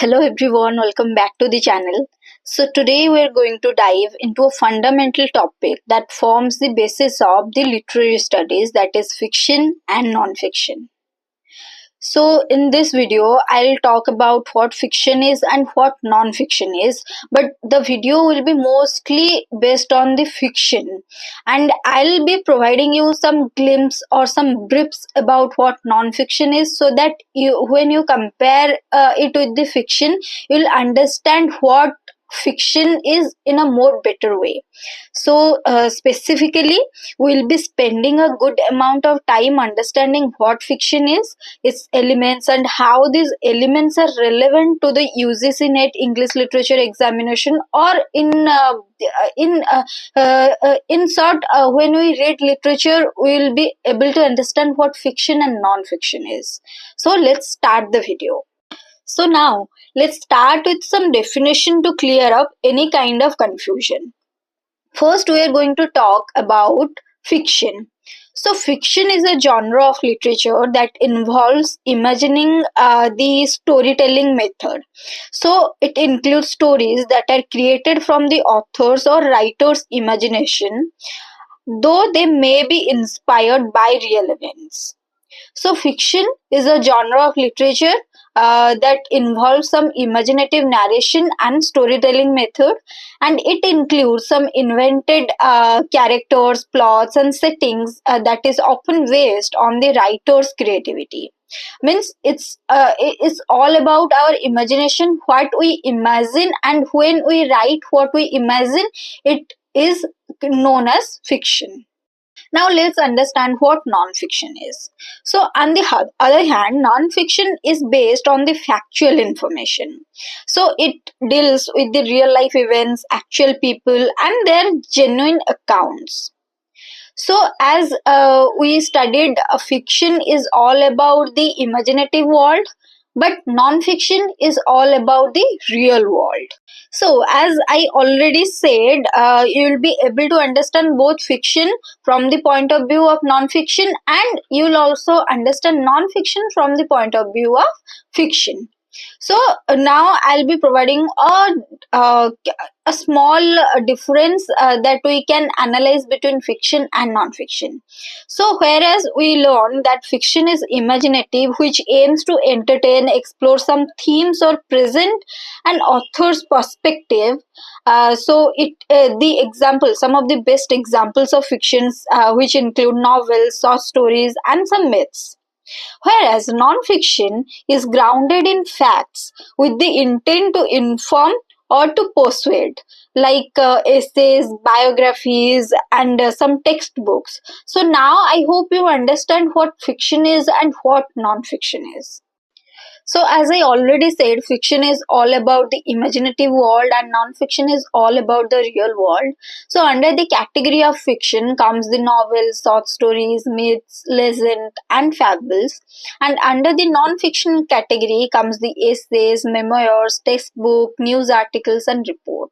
Hello everyone, welcome back to the channel. So today we are going to dive into a fundamental topic that forms the basis of the literary studies, that is fiction and non-fiction. So in this video, I'll talk about what fiction is and what non-fiction is, but the video will be mostly based on the fiction, and I'll be providing you some glimpse or some briefs about what non-fiction is, so that when you compare it with the fiction, you'll understand what fiction is in a more better way. So specifically, we'll be spending a good amount of time understanding what fiction is, its elements, and how these elements are relevant to the UGC NET English Literature Examination, or in short, when we read literature, we will be able to understand what fiction and non-fiction is. So let's start the video. So now let's start with some definition to clear up any kind of confusion. First, we are going to talk about fiction. So, fiction is a genre of literature that involves imagining the storytelling method. So, it includes stories that are created from the author's or writer's imagination, though they may be inspired by real events. So, fiction is a genre of literature that involves some imaginative narration and storytelling method, and it includes some invented characters, plots, and settings that is often based on the writer's creativity. Means it's all about our imagination, what we imagine, and when we write what we imagine, it is known as fiction. Now let's understand what non-fiction is. So on the other hand, non-fiction is based on the factual information. So it deals with the real life events, actual people, and their genuine accounts. So as we studied, fiction is all about the imaginative world, but non-fiction is all about the real world. So, as I already said, you will be able to understand both fiction from the point of view of non-fiction, and you will also understand non-fiction from the point of view of fiction. So now I'll be providing a small difference that we can analyze between fiction and non-fiction. So whereas we learn that fiction is imaginative, which aims to entertain, explore some themes, or present an author's perspective. So it the example, some of the best examples of fictions, which include novels, short stories, and some myths. Whereas non-fiction is grounded in facts with the intent to inform or to persuade, like essays, biographies, and some textbooks. So now I hope you understand what fiction is and what non-fiction is. So, as I already said, fiction is all about the imaginative world and non-fiction is all about the real world. So, under the category of fiction comes the novels, short stories, myths, legends, and fables. And under the non-fiction category comes the essays, memoirs, textbook, news articles, and report.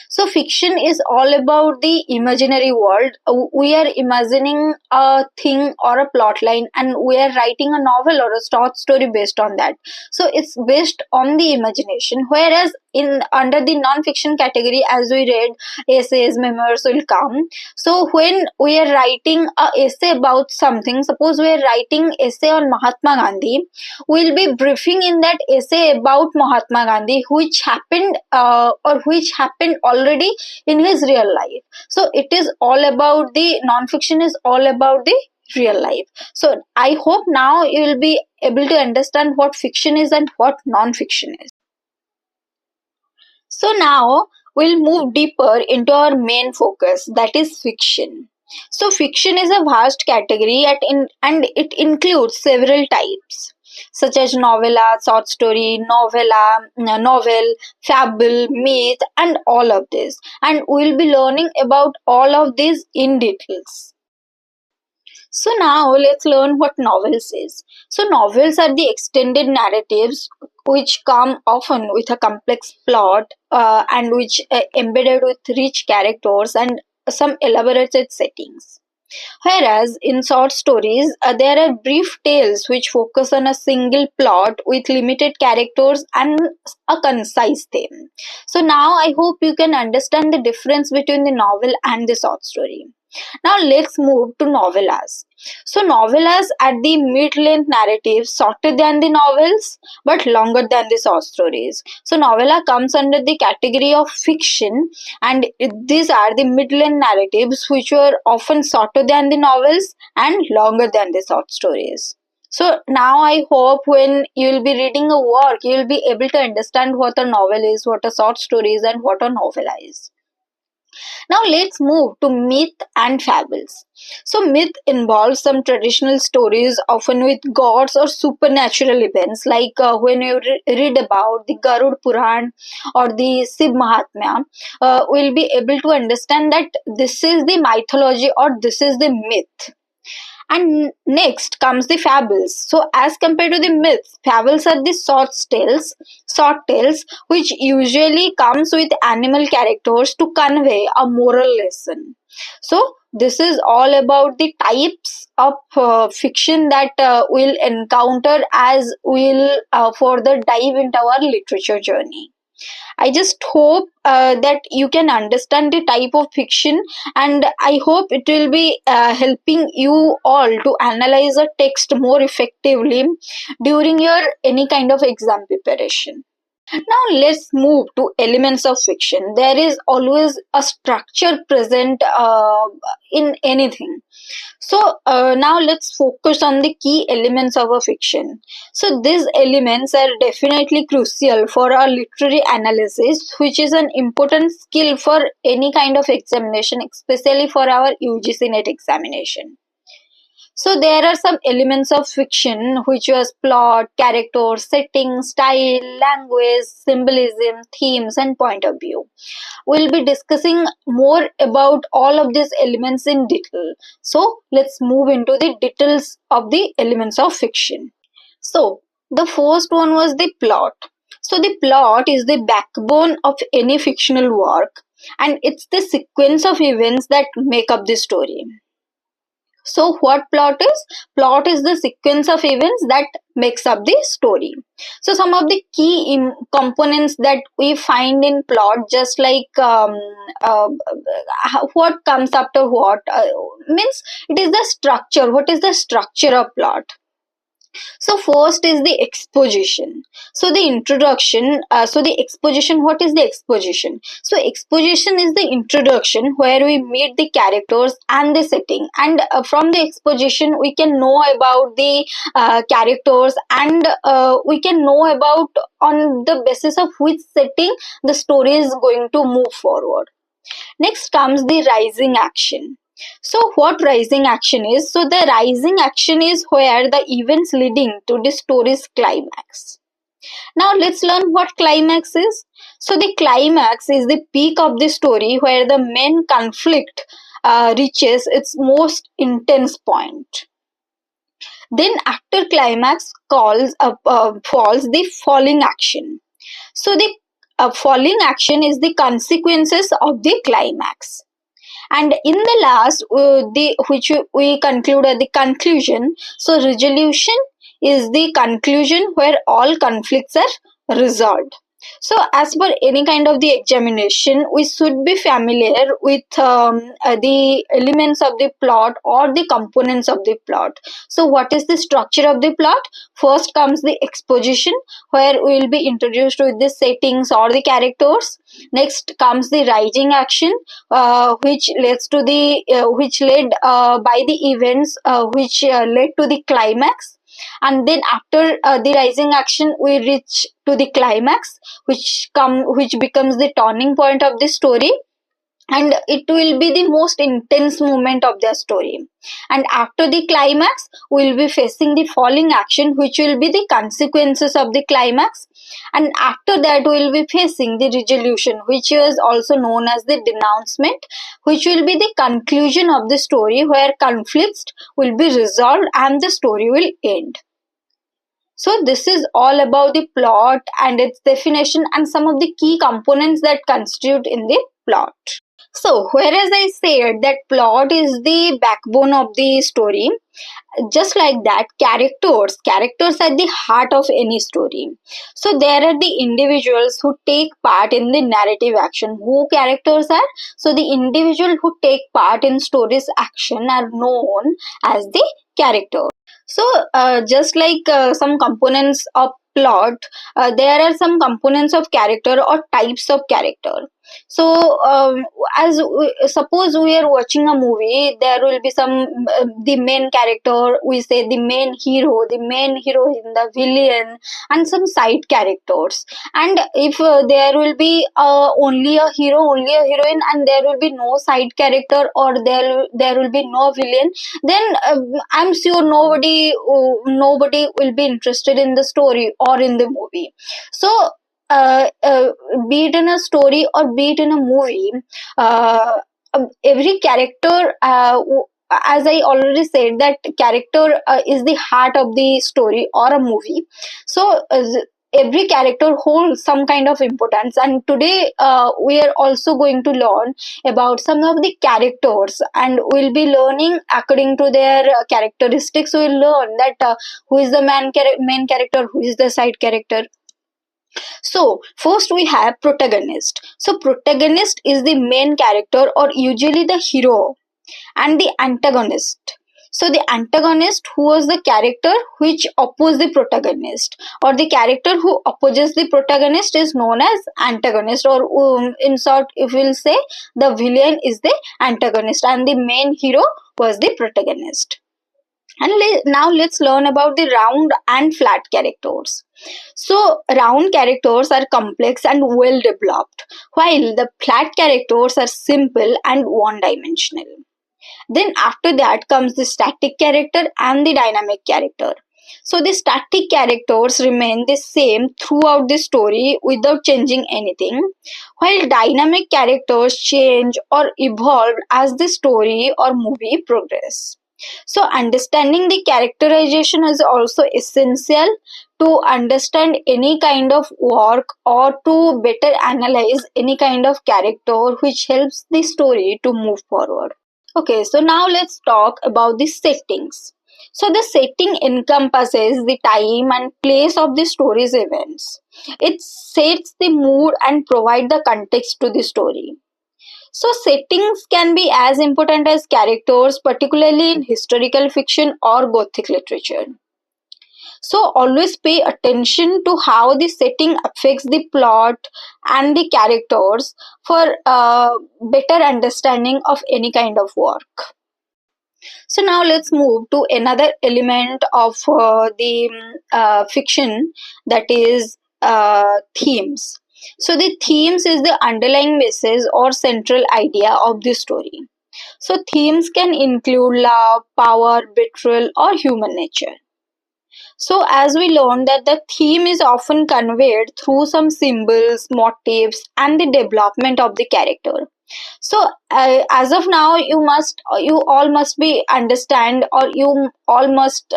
So fiction is all about the imaginary world. We are imagining a thing or a plot line, and we are writing a novel or a short story based on that. So it's based on the imagination. Whereas in under the non-fiction category, as we read, essays, memoirs will come. So when we are writing a essay about something, suppose we are writing essay on Mahatma Gandhi, we'll be briefing in that essay about Mahatma Gandhi, which happened or which happened already in his real life. So it is all about the non-fiction is all about the real life. So I hope now you will be able to understand what fiction is and what non-fiction is. So now we'll move deeper into our main focus, that is fiction. So fiction is a vast category and it includes several types such as novella, short story, novel, fable, myth, and all of this. And we'll be learning about all of these in details. So now let's learn what novels is. So novels are the extended narratives which come often with a complex plot and which embedded with rich characters and some elaborated settings. Whereas in short stories, there are brief tales which focus on a single plot with limited characters and a concise theme. So now I hope you can understand the difference between the novel and the short story. Now let's move to novellas. So novellas are the mid-length narratives, shorter than the novels but longer than the short stories. So novella comes under the category of fiction, and these are the mid-length narratives which were often shorter than the novels and longer than the short stories. So now I hope when you will be reading a work, you will be able to understand what a novel is, what a short story is, and what a novella is. Now let's move to myth and fables. So myth involves some traditional stories, often with gods or supernatural events, like when you read about the Garud Puran or the Shiv Mahatmya, we'll be able to understand that this is the mythology or this is the myth. And next comes the fables. So as compared to the myths, fables are the short tales which usually comes with animal characters to convey a moral lesson. So this is all about the types of fiction that we'll encounter as we'll further dive into our literature journey. I just hope that you can understand the type of fiction, and I hope it will be helping you all to analyze a text more effectively during your any kind of exam preparation. Now let's move to elements of fiction. There is always a structure present in anything. So now let's focus on the key elements of a fiction. So these elements are definitely crucial for our literary analysis, which is an important skill for any kind of examination, especially for our UGC net examination. So there are some elements of fiction which was plot, character, setting, style, language, symbolism, themes, and point of view. We'll be discussing more about all of these elements in detail. So let's move into the details of the elements of fiction. So the first one was the plot. So the plot is the backbone of any fictional work, and it's the sequence of events that make up the story. So what plot is? Plot is the sequence of events that makes up the story. So some of the key components that we find in plot, just like what comes after what, means it is the structure. What is the structure of plot? So first is the exposition. So the introduction, so the exposition, what is the exposition? So exposition is the introduction where we meet the characters and the setting, and from the exposition we can know about the characters, and we can know about on the basis of which setting the story is going to move forward. Next comes the rising action. So, what rising action is? So, the rising action is where the events leading to the story's climax. Now, let's learn what climax is. So, the climax is the peak of the story where the main conflict reaches its most intense point. Then, after climax falls the falling action. So, the falling action is the consequences of the climax. And in the last, the which we conclude at the conclusion. So resolution is the conclusion where all conflicts are resolved. So as per any kind of the examination, we should be familiar with the elements of the plot or the components of the plot. So what is the structure of the plot? First comes the exposition, where we will be introduced with the settings or the characters. Next comes the rising action, which leads to the which led by the events which led to the climax. And then after the rising action we reach to the climax, which becomes the turning point of the story, and it will be the most intense moment of the story. And after the climax we will be facing the falling action, which will be the consequences of the climax. And after that we will be facing the resolution, which is also known as the denouncement, which will be the conclusion of the story where conflicts will be resolved and the story will end. So this is all about the plot and its definition and some of the key components that constitute in the plot. So, whereas I said that plot is the backbone of the story, just like that, characters are the heart of any story. So there are the individuals who take part in the narrative action. Who characters are? So the individual who take part in story's action are known as the character. So just like some components of plot, there are some components of character or types of character. So suppose we are watching a movie, there will be some the main character, we say the main hero, the main heroine, the villain, and some side characters. And if there will be only a hero, only a heroine, and there will be no side character, or there will be no villain, then I'm sure nobody will be interested in the story or in the movie. So uh, uh, be it in a story or be it in a movie, uh, every character, as I already said, that character is the heart of the story or a movie. So every character holds some kind of importance, and today we are also going to learn about some of the characters, and we'll be learning according to their characteristics. We'll learn that who is the main character, who is the side character. So, first we have protagonist. So, protagonist is the main character or usually the hero, and the antagonist. So, the antagonist who was the character which opposes the protagonist, or the character who opposes the protagonist is known as antagonist, or in short, if we'll say the villain is the antagonist and the main hero was the protagonist. And now let's learn about the round and flat characters. So, round characters are complex and well developed, while the flat characters are simple and one dimensional. Then, after that comes the static character and the dynamic character. So, the static characters remain the same throughout the story without changing anything, while dynamic characters change or evolve as the story or movie progress. So, understanding the characterization is also essential to understand any kind of work or to better analyze any kind of character, which helps the story to move forward. Okay, so now let's talk about the settings. So, the setting encompasses the time and place of the story's events. It sets the mood and provide the context to the story. So, settings can be as important as characters, particularly in historical fiction or Gothic literature. So, always pay attention to how the setting affects the plot and the characters for better understanding of any kind of work. So, now let's move to another element of the fiction, that is themes. So, the themes is the underlying message or central idea of the story. So, themes can include love, power, betrayal, or human nature. So, as we learned that the theme is often conveyed through some symbols, motifs, and the development of the character. So, as of now, you all must be understand, or you all must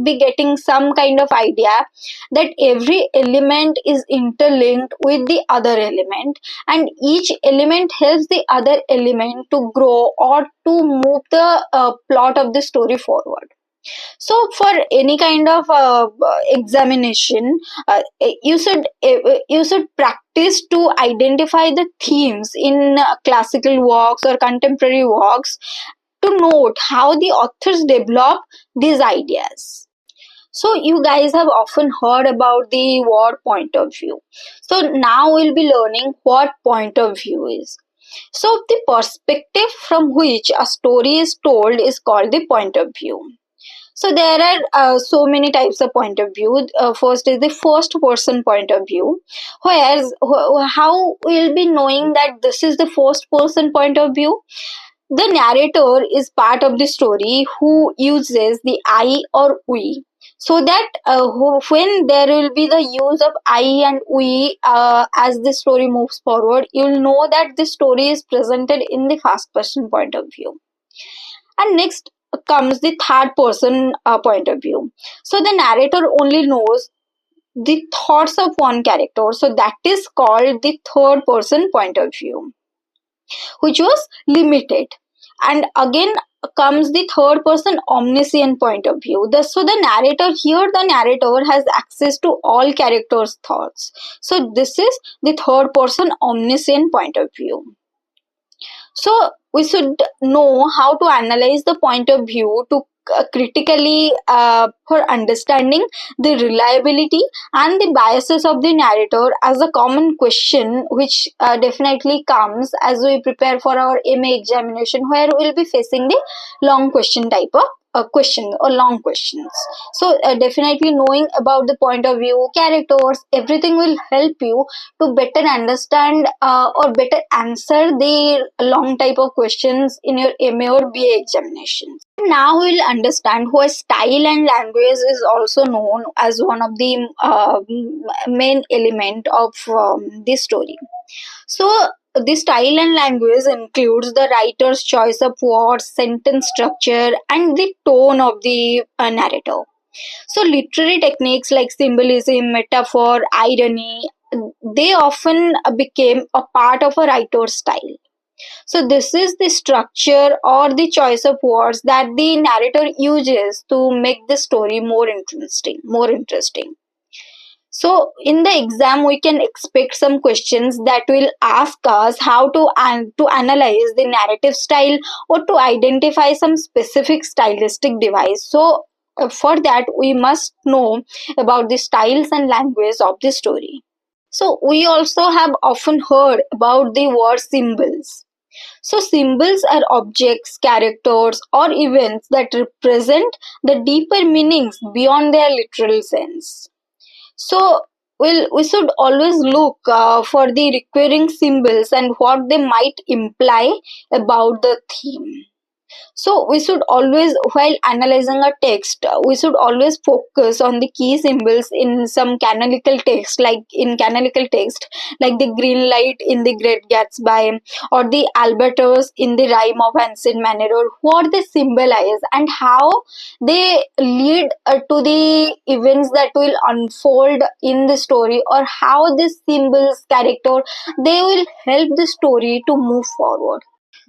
be getting some kind of idea that every element is interlinked with the other element, and each element helps the other element to grow or to move the plot of the story forward. So, for any kind of examination, you should practice to identify the themes in classical works or contemporary works to note how the authors develop these ideas. So, you guys have often heard about the word point of view. So, now we'll be learning what point of view is. So, the perspective from which a story is told is called the point of view. So there are so many types of point of view. First is the first person point of view. Whereas how we'll be knowing that this is the first person point of view? The narrator is part of the story who uses the I or we. So that when there will be the use of I and we as the story moves forward, you'll know that the story is presented in the first person point of view. And next comes the third person point of view. So the narrator only knows the thoughts of one character, so that is called the third person point of view. which was limited. And again comes the third person omniscient point of view. So the narrator has access to all characters' thoughts. So this is the third person omniscient point of view. So we should know how to analyze the point of view to critically for understanding the reliability and the biases of the narrator as a common question, which definitely comes as we prepare for our MA examination, where we'll be facing the long question type of question or long questions. So definitely knowing about the point of view, characters, everything will help you to better understand or better answer the long type of questions in your MA or BA examinations. Now we'll understand why style and language is also known as one of the main element of this story. So the style and language includes the writer's choice of words, sentence structure, and the tone of the narrator. So literary techniques like symbolism, metaphor, irony, they often became a part of a writer's style. So this is the structure or the choice of words that the narrator uses to make the story more interesting. So in the exam, we can expect some questions that will ask us how to analyze the narrative style or to identify some specific stylistic device. So for that, we must know about the styles and language of the story. So we also have often heard about the word symbols. So symbols are objects, characters, or events that represent the deeper meanings beyond their literal sense. So we should always look for the recurring symbols and what they might imply about the theme. So we should always, while analyzing a text, we should always focus on the key symbols in some canonical text, like the green light in the Great Gatsby, or the albatross in the Rime of Ancient Manner, or what they symbolize and how they lead to the events that will unfold in the story, or how these symbols, character, they will help the story to move forward.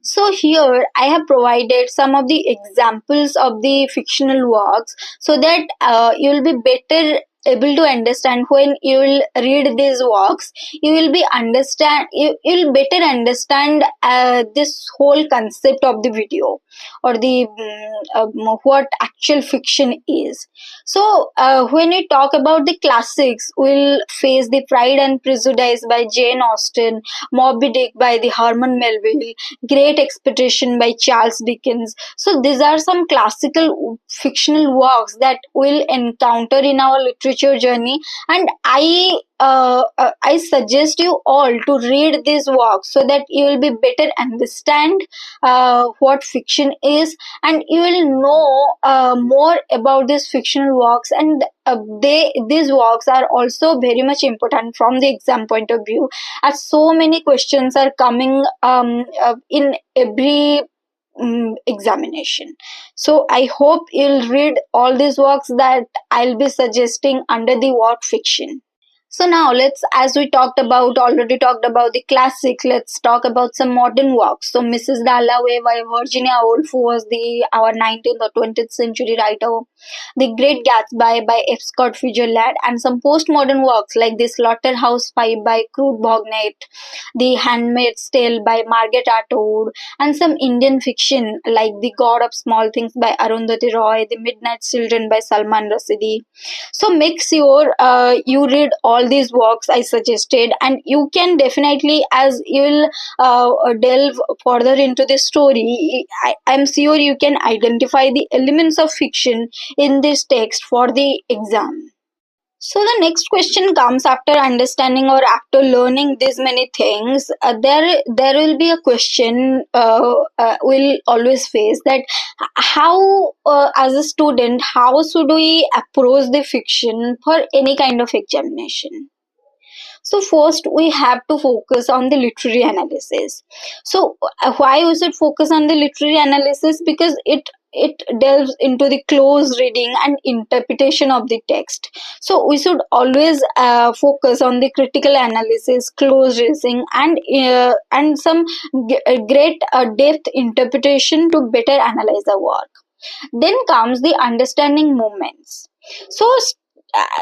So here I have provided some of the examples of the fictional works so that you will be better able to understand when you will read these works. You will better understand this whole concept of the video, or the what actual fiction is. So when we talk about the classics, we'll face the Pride and Prejudice by Jane Austen, Moby Dick by the Herman Melville, Great Expectation by Charles Dickens. So these are some classical fictional works that we'll encounter in our literature journey, and I suggest you all to read these works so that you will be better understand what fiction is, and you will know more about these fictional works. And these works are also very much important from the exam point of view, as so many questions are coming in every examination. So I hope you'll read all these works that I'll be suggesting under the word fiction. So now as we already talked about the classic, let's talk about some modern works. So Mrs. Dalloway by Virginia Woolf, who was our 19th or 20th century writer. The Great Gatsby by F. Scott Fitzgerald, and some postmodern works like The Slaughterhouse-Five by Crude Bognet, The Handmaid's Tale by Margaret Atwood, and some Indian fiction like The God of Small Things by Arundhati Roy, The Midnight Children by Salman Rushdie. So make sure you read all these works I suggested, and you can definitely, as you will delve further into the story, I'm sure you can identify the elements of fiction in this text for the exam. So the next question comes after understanding or after learning these many things. There will be a question we'll always face, that how as a student, how should we approach the fiction for any kind of examination? So first we have to focus on the literary analysis. So why we should focus on the literary analysis? Because it delves into the close reading and interpretation of the text. So we should always focus on the critical analysis, close reading, and some great depth interpretation to better analyze the work. Then comes the understanding movements. So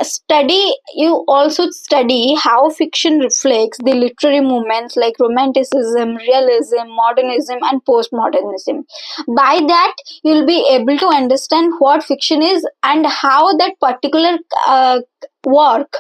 study you also study how fiction reflects the literary movements like romanticism, realism, modernism, and postmodernism. By that, you'll be able to understand what fiction is and how that particular work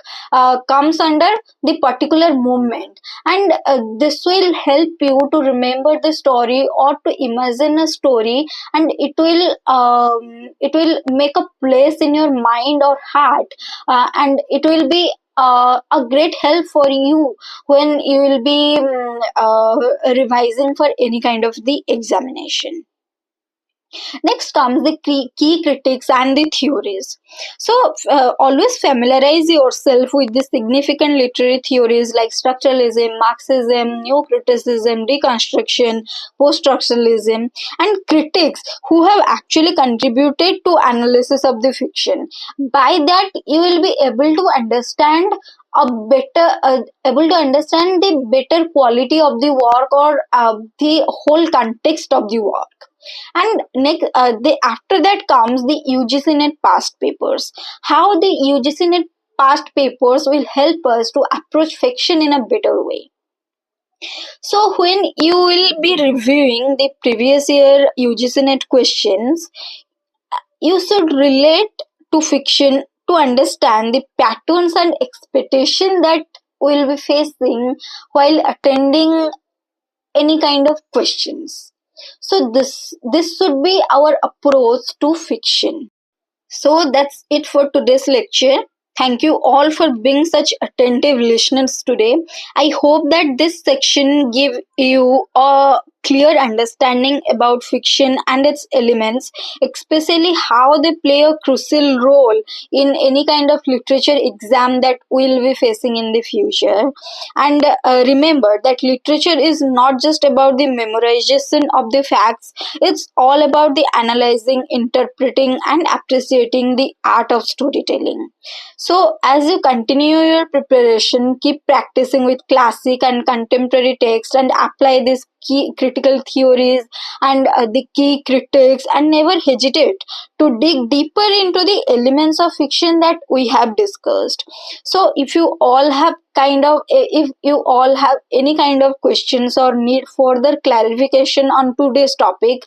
comes under the particular movement, and this will help you to remember the story or to imagine a story, and it will make a place in your mind or heart, and it will be a great help for you when you will be revising for any kind of the examination. Next comes the key critics and the theories. So, always familiarize yourself with the significant literary theories like structuralism, Marxism, neo criticism, deconstruction, post structuralism, and critics who have actually contributed to analysis of the fiction. By that, you will be able to understand able to understand the better quality of the work, or the whole context of the work. And next, after that comes the UGC net past papers. How the UGC net past papers will help us to approach fiction in a better way. So when you will be reviewing the previous year UGC net questions, you should relate to fiction to understand the patterns and expectation that we'll be facing while attending any kind of questions. So this should be our approach to fiction. So that's it for today's lecture. Thank you all for being such attentive listeners today. I hope that this section give you a clear understanding about fiction and its elements, especially how they play a crucial role in any kind of literature exam that we'll be facing in the future. And remember that literature is not just about the memorization of the facts, it's all about the analyzing, interpreting, and appreciating the art of storytelling. So, as you continue your preparation, keep practicing with classic and contemporary text and apply these key critical theories and the key critics, and never hesitate to dig deeper into the elements of fiction that we have discussed. So, if you all have any kind of questions or need further clarification on today's topic,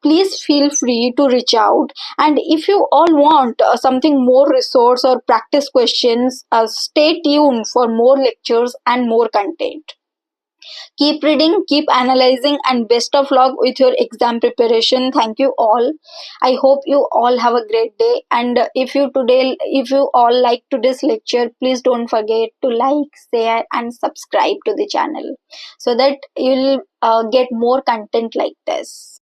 please feel free to reach out. And if you all want something more resource or practice questions, stay tuned for more lectures and more content. Keep reading, keep analyzing, and best of luck with your exam preparation. Thank you all. I hope you all have a great day. And if you all like today's lecture, please don't forget to like, share, and subscribe to the channel so that you'll get more content like this.